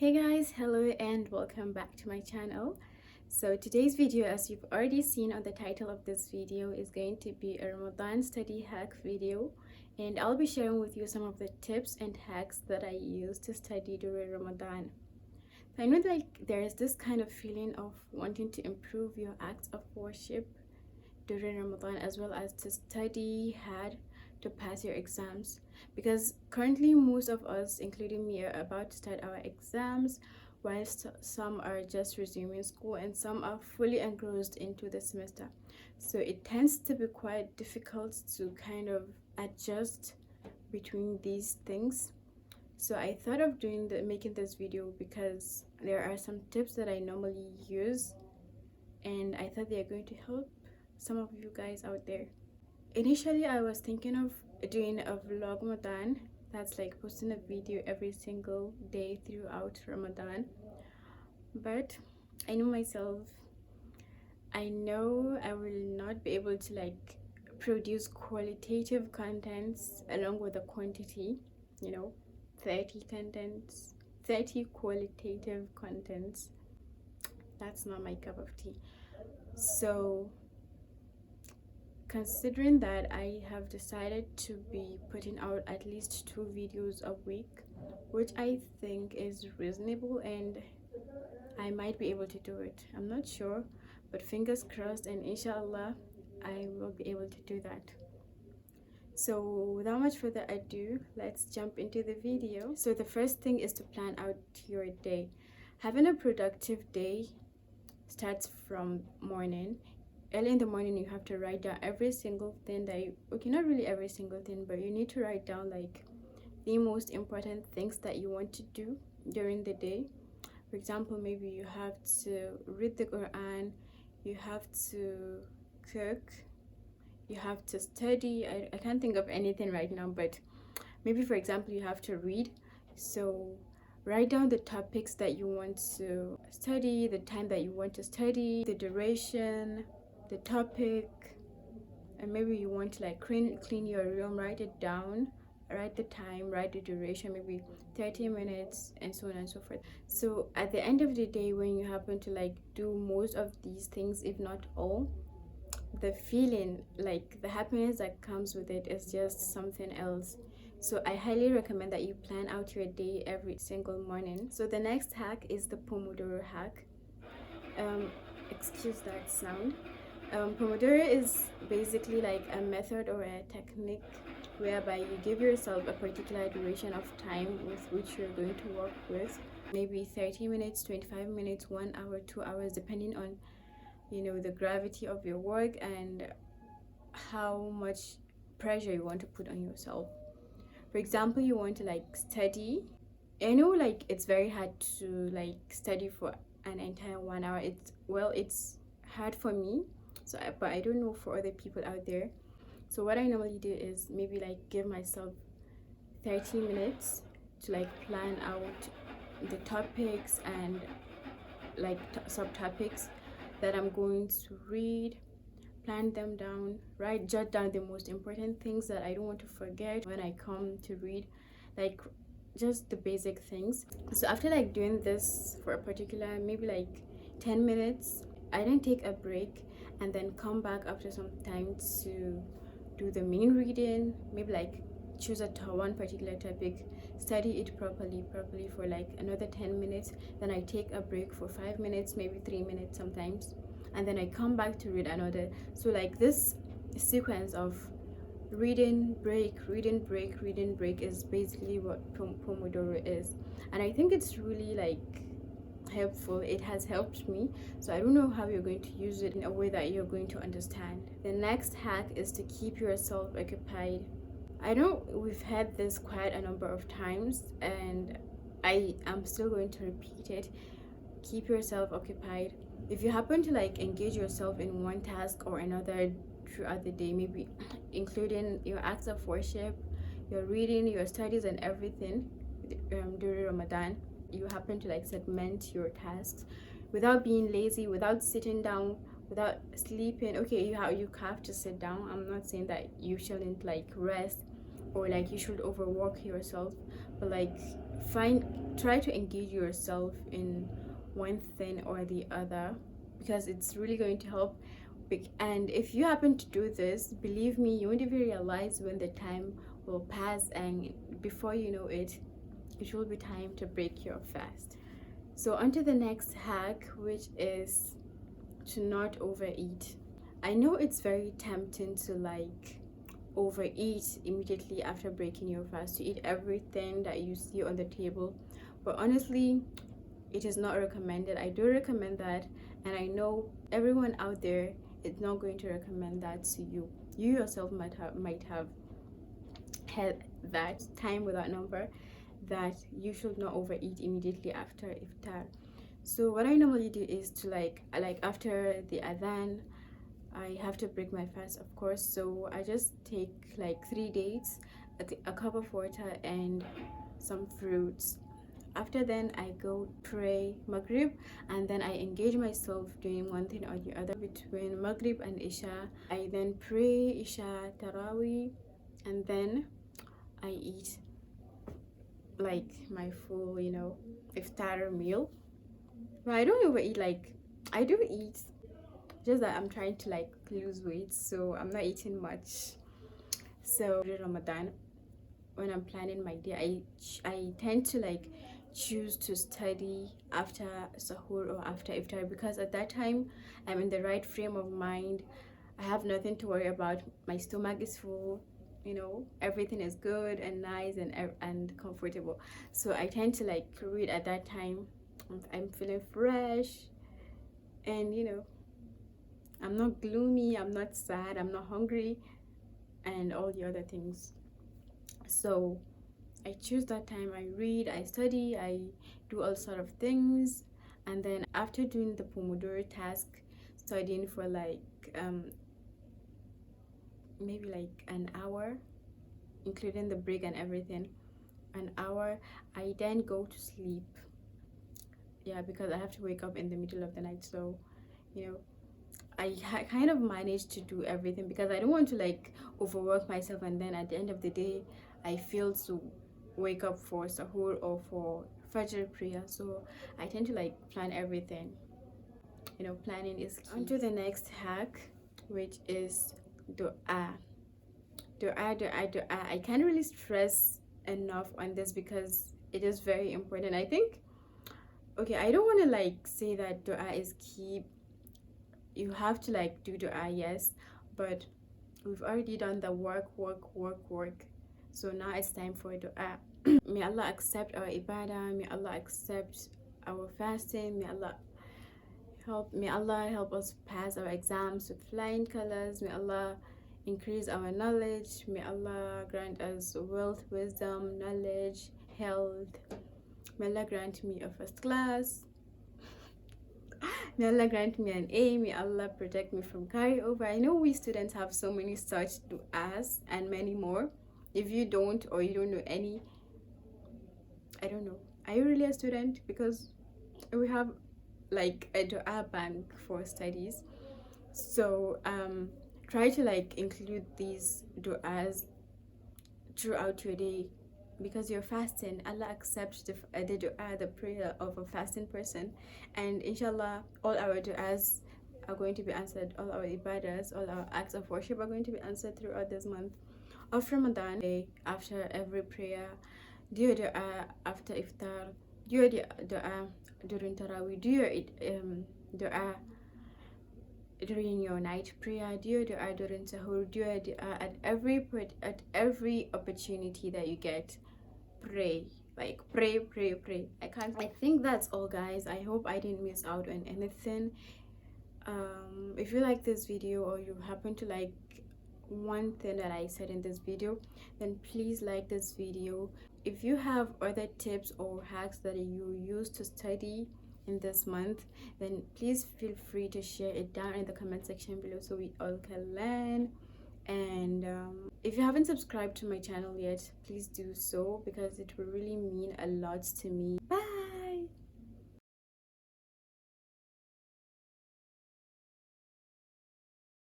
Hey guys, hello and welcome back to my channel. So today's video, as you've already seen on the title of this video, is going to be a Ramadan study hack video, and I'll be sharing with you some of the tips and hacks that I use to study during Ramadan. I know there is this kind of feeling of wanting to improve your acts of worship during Ramadan, as well as to study hard to pass your exams, because currently most of us, including me, are about to start our exams, whilst some are just resuming school and some are fully engrossed into the semester. So it tends to be quite difficult to kind of adjust between these things. So I thought of making this video because there are some tips that I normally use, and I thought they are going to help some of you guys out there. Initially, I was thinking of doing a vlog Ramadan, that's like posting a video every single day throughout Ramadan. But I know myself, I know I will not be able to like produce qualitative contents along with the quantity, 30 qualitative contents. That's not my cup of tea. So considering that, I have decided to be putting out at least 2 videos a week, which I think is reasonable, and I might be able to do it. I'm not sure, but fingers crossed, and inshallah I will be able to do that. So without much further ado, let's jump into the video. So the first thing is to plan out your day. Having a productive day starts from morning. Early in the morning, you have to write down every single thing not really every single thing, but you need to write down like the most important things that you want to do during the day. For example, maybe you have to read the Quran, you have to cook, you have to study. I can't think of anything right now, but maybe, for example, you have to read. So write down the topics that you want to study, the time that you want to study, the duration, the topic, and maybe you want to like clean your room. Write it down, write the time, write the duration, maybe 30 minutes, and so on and so forth. So at the end of the day, when you happen to like do most of these things, if not all, the feeling, like the happiness that comes with it, is just something else. So I highly recommend that you plan out your day every single morning. So the next hack is the Pomodoro Hack. Excuse that sound. Pomodoro is basically like a method or a technique whereby you give yourself a particular duration of time with which you're going to work with. Maybe 30 minutes, 25 minutes, 1 hour, 2 hours, depending on the gravity of your work and how much pressure you want to put on yourself. For example, you want to like study. I know like it's very hard to like study for an entire 1 hour. It's hard for me, but I don't know for other people out there. So what I normally do is maybe like give myself 30 minutes to like plan out the topics and like subtopics that I'm going to read, plan them down, jot down the most important things that I don't want to forget when I come to read, like just the basic things. So after like doing this for a particular maybe like 10 minutes, I then take a break and then come back after some time to do the main reading, maybe like choose one particular topic, study it properly for like another 10 minutes, then I take a break for 5 minutes, maybe 3 minutes sometimes, and then I come back to read another. So like this sequence of reading, break, reading, break, reading, break is basically what Pomodoro is, and I think it's really like helpful. It has helped me, so I don't know how you're going to use it in a way that you're going to understand. The next hack is to keep yourself occupied. I know we've had this quite a number of times, and I am still going to repeat it. Keep yourself occupied. If you happen to like engage yourself in one task or another throughout the day, maybe including your acts of worship, your reading, your studies, and everything during Ramadan, you happen to like segment your tasks without being lazy, without sitting down, without sleeping. Okay, you have to sit down. I'm not saying that you shouldn't like rest, or like you should overwork yourself, but like try to engage yourself in one thing or the other, because it's really going to help. And if you happen to do this, believe me, you won't even realize when the time will pass, and before you know it, it will be time to break your fast. So on to the next hack, which is to not overeat. I know it's very tempting to like overeat immediately after breaking your fast, to eat everything that you see on the table, but honestly, it is not recommended. I do recommend that, and I know everyone out there is not going to recommend that to you. You yourself might have had that time without number, that you should not overeat immediately after iftar. So what I normally do is to like after the adhan, I have to break my fast, of course. So I just take like 3 dates, a cup of water, and some fruits. After then, I go pray Maghrib, and then I engage myself doing one thing or the other between Maghrib and Isha. I then pray Isha Taraweeh, and then I eat like my full, iftar meal. But I don't overeat. Like, I do eat, just that I'm trying to like lose weight, so I'm not eating much. So Ramadan, when I'm planning my day, I tend to like choose to study after sahur or after iftar, because at that time I'm in the right frame of mind. I have nothing to worry about. My stomach is full, everything is good and nice and comfortable. So I tend to like read at that time. I'm feeling fresh, and I'm not gloomy, I'm not sad, I'm not hungry, and all the other things. So I choose that time. I read, I study, I do all sort of things, and then after doing the Pomodoro task, studying for like maybe like an hour, including the break and everything, an hour, I then go to sleep. Yeah, because I have to wake up in the middle of the night. So I kind of managed to do everything, because I don't want to like overwork myself, and then at the end of the day I fail to wake up for sahur or for fajr prayer. So I tend to like plan everything. Planning is key. On to the next hack, which is dua. Dua. I can't really stress enough on this, because it is very important. I think, okay, I don't want to like say that dua is key. You have to like do dua, yes, but we've already done the work. So now it's time for dua. May Allah accept our ibadah. May Allah accept our fasting. May Allah help us pass our exams with flying colors. May Allah increase our knowledge. May Allah grant us wealth, wisdom, knowledge, health. May Allah grant me a first class. May Allah grant me an A. May Allah protect me from carryover. I know we students have so many such du'as and many more. If you don't, or you don't know any, I don't know. Are you really a student? Because we have like a dua bank for studies. So try to like include these du'as throughout your day, because you're fasting. Allah accepts the dua, the prayer of a fasting person, and inshallah all our du'as are going to be answered. All our ibadahs, all our acts of worship are going to be answered throughout this month of Ramadan. After every prayer, do your dua. After iftar, do your dua. During Taraweeh, do your dua. During your night prayer, do your dua. During sahur, do your dua. At every opportunity that you get, pray. Like pray. I think that's all, guys. I hope I didn't miss out on anything. If you like this video, or you happen to like one thing that I said in this video, then please like this video. If you have other tips or hacks that you use to study in this month, then please feel free to share it down in the comment section below, so we all can learn. And if you haven't subscribed to my channel yet, please do so, because it will really mean a lot to me. Bye.